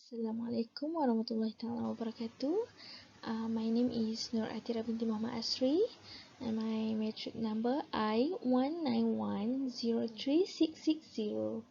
Assalamualaikum warahmatullahi taala wabarakatuh. My name is Nur Atira binti Muhammad Asri and my matric number I191036660.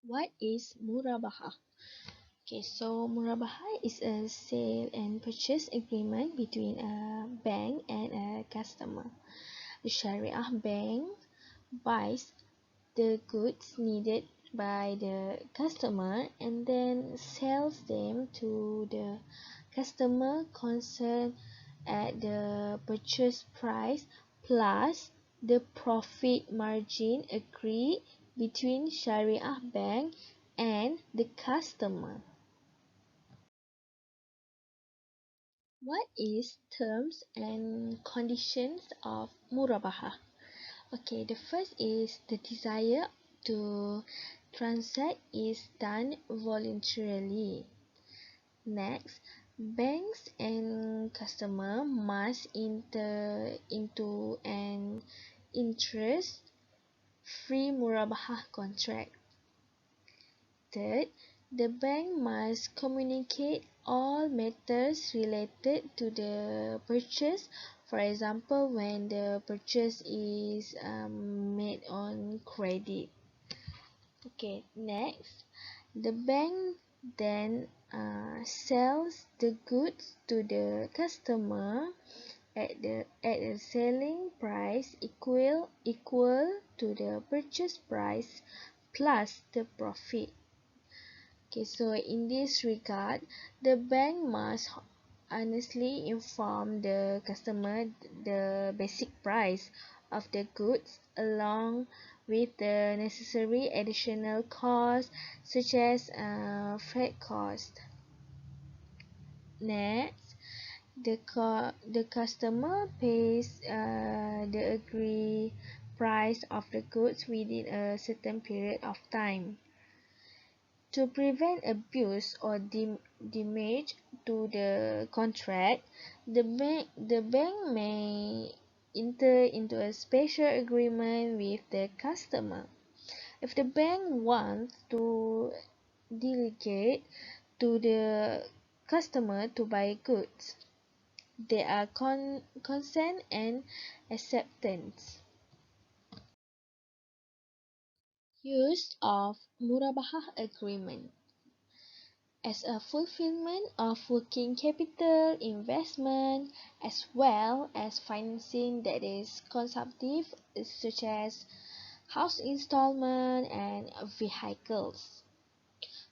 What is Murabahah? Okay, so Murabahah is a sale and purchase agreement between a bank and a customer. The Sharia bank buys the goods needed by the customer and then sells them to the customer concerned at the purchase price plus the profit margin agreed between Sharia bank and the customer. What is terms and conditions of Murabahah? Okay, the first is the desire to transact is done voluntarily. Next, banks and customer must enter into an interest-free Murabahah contract. Third, the bank must communicate all matters related to the purchase. For example, when the purchase is made on credit. Okay, next, the bank then sells the goods to the customer at a selling price equal to the purchase price plus the profit. Okay, so in this regard, the bank must honestly inform the customer the basic price of the goods along with the necessary additional costs such as freight cost. Next, the customer pays the agreed price of the goods within a certain period of time. To prevent abuse or damage to the contract, the bank may enter into a special agreement with the customer. If the bank wants to delegate to the customer to buy goods, there are consent and acceptance. Use of Murabahah agreement as a fulfillment of working capital investment as well as financing that is consumptive such as house installment and vehicles.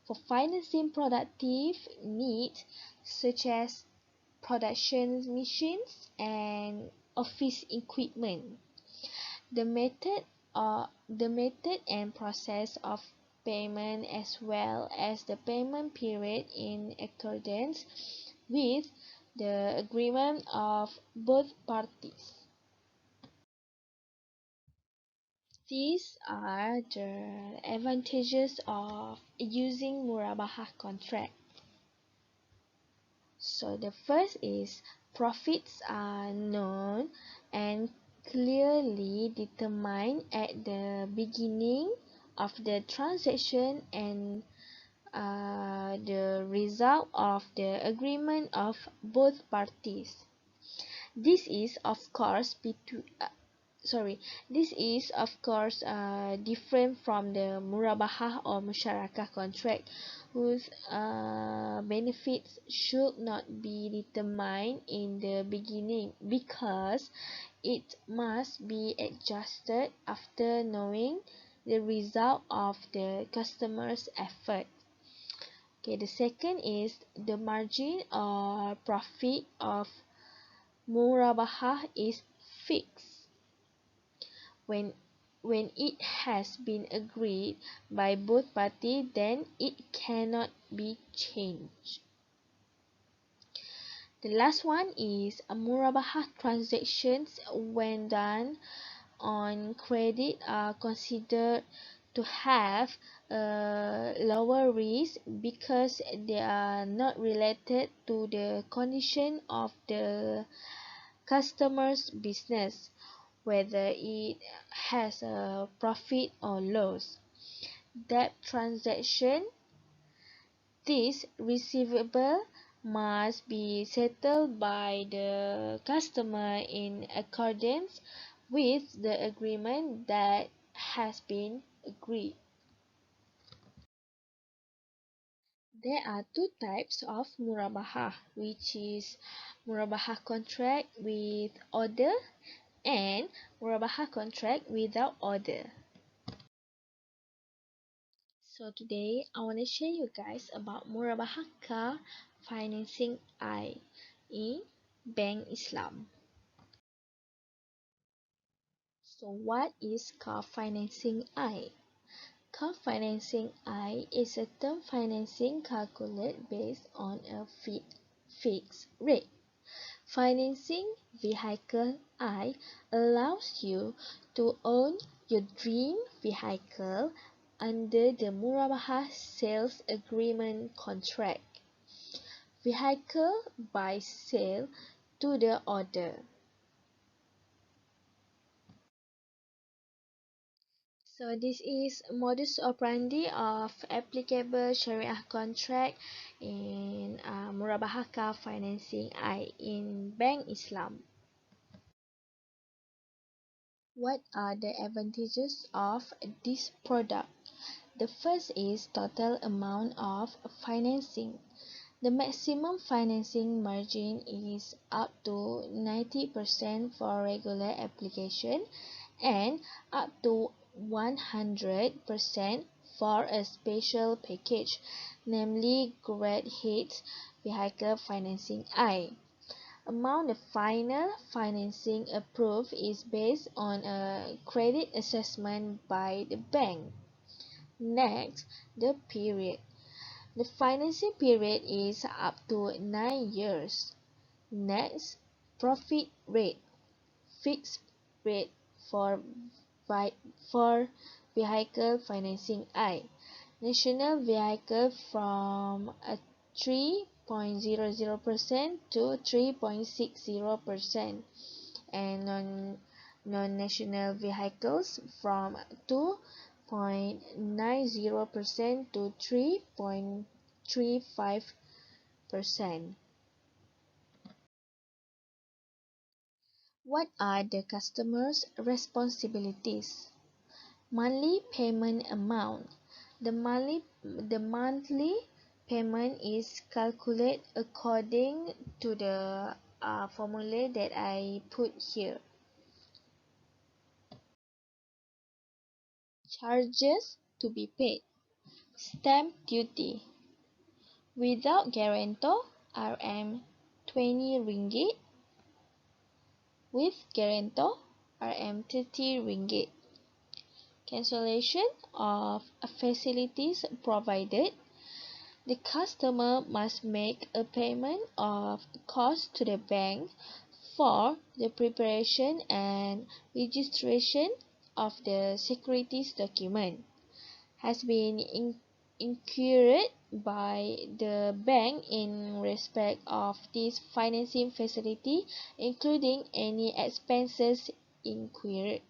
For financing productive needs such as production machines and office equipment. The method and process of payment as well as the payment period in accordance with the agreement of both parties. These are the advantages of using Murabahah contract. So the first is profits are known and clearly determined at the beginning of the transaction and the result of the agreement of both parties. This is of course different from the Murabahah or Musyarakah contract whose benefits should not be determined in the beginning because it must be adjusted after knowing the result of the customer's effort. Okay, the second is the margin or profit of Murabahah is fixed. When it has been agreed by both parties, then it cannot be changed. The last one is Murabahah transactions when done on credit are considered to have a lower risk because they are not related to the condition of the customer's business, whether it has a profit or loss. debt transaction, this receivable must be settled by the customer in accordance with the agreement that has been agreed. There are two types of murabahah, which is murabahah contract with order and murabahah contract without order. So today I want to share you guys about Murabahah car financing in Bank Islam. So what is car financing Car financing is a term financing calculated based on a fixed rate. Financing vehicle allows you to own your dream vehicle under the Murabahah sales agreement contract. Vehicle by sale to the order. So this is modus operandi of applicable Sharia contract in Murabahah car financing in Bank Islam. What are the advantages of this product? The first is total amount of financing. The maximum financing margin is up to 90% for regular application and up to 100% for a special package, namely Grade H Vehicle Financing Amount of final financing approved is based on a credit assessment by the bank. Next, the period. The financing period is up to 9 years. Next, profit rate. Fixed rate for vehicle financing National vehicle from 3.00% to 3.60% and non-national vehicles from 2.90% to 3.35%. What are the customer's responsibilities? Monthly payment amount. The monthly payment is calculated according to the formula that I put here. Charges to be paid. Stamp duty. Without guarantor, Rm 20 ringgit. With guarantor, Rm 30 ringgit. Cancellation of facilities provided. The customer must make a payment of cost to the bank for the preparation and registration of the securities document. Has been incurred by the bank in respect of this financing facility, including any expenses incurred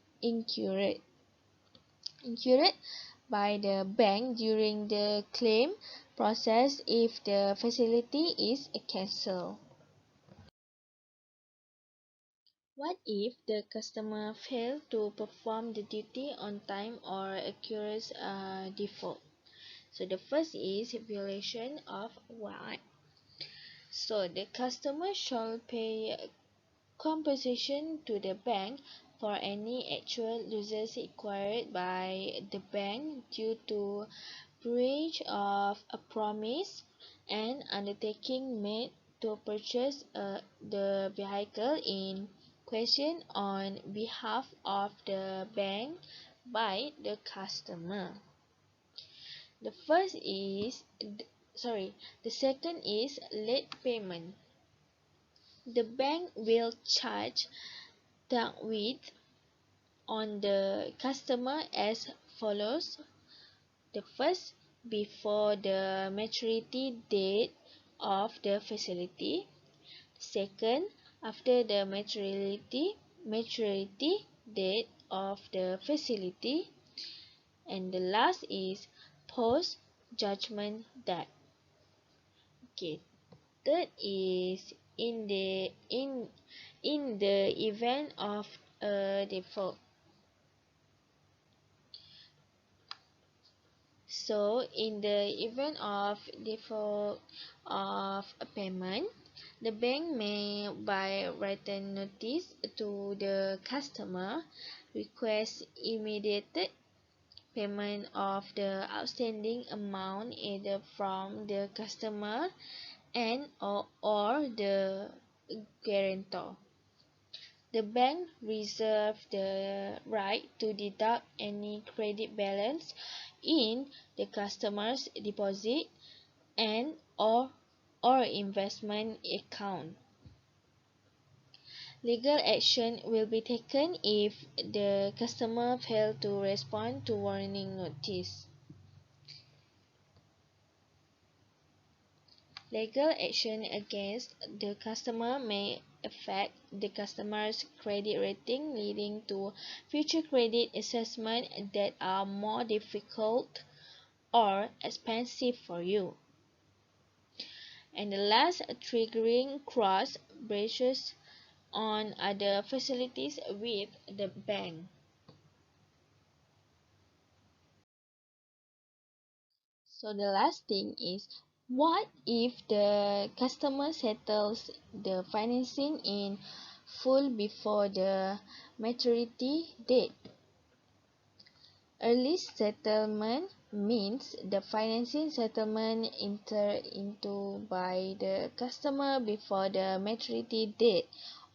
by the bank during the claim process if the facility is cancelled. What if the customer failed to perform the duty on time or occurs a default? So the first is violation of wa'ad. So the customer shall pay compensation to the bank for any actual losses acquired by the bank due to breach of a promise and undertaking made to purchase the vehicle in question on behalf of the bank by the customer. The first is the second is late payment. The bank will charge with on the customer as follows. The first, before the maturity date of the facility. Second, after the maturity date of the facility. And the last is post judgment debt. Okay, third is in the event of a default. So in the event of default of a payment, the bank may by written notice to the customer request immediate payment of the outstanding amount either from the customer and or the guarantor. The bank reserves the right to deduct any credit balance in the customer's deposit and or investment account. Legal action will be taken if the customer fails to respond to warning notice. Legal action against the customer may affect the customer's credit rating, leading to future credit assessments that are more difficult or expensive for you. And the last, triggering cross breaches on other facilities with the bank. So the last thing is, what if the customer settles the financing in full before the maturity date? Early settlement means the financing settlement entered into by the customer before the maturity date,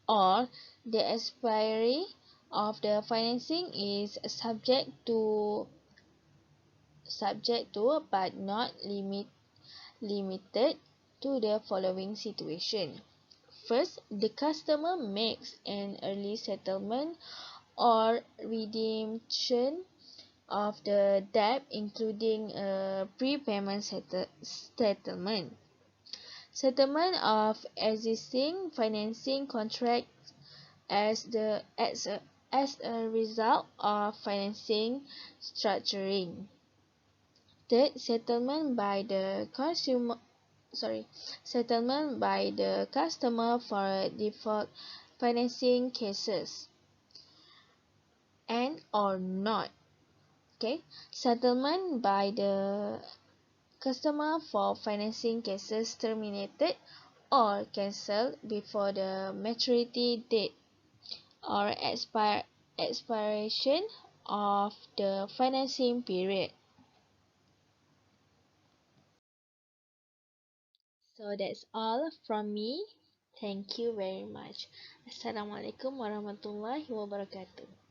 or the expiry of the financing is subject to but not limited to the following situation. First, the customer makes an early settlement or redemption of the debt, including a prepayment settlement. Settlement of existing financing contracts as a result of financing structuring. Third, settlement by the customer for default financing cases and or not. Okay, settlement by the customer for financing cases terminated or cancelled before the maturity date or expiration of the financing period. So that's all from me. Thank you very much. Assalamualaikum warahmatullahi wabarakatuh.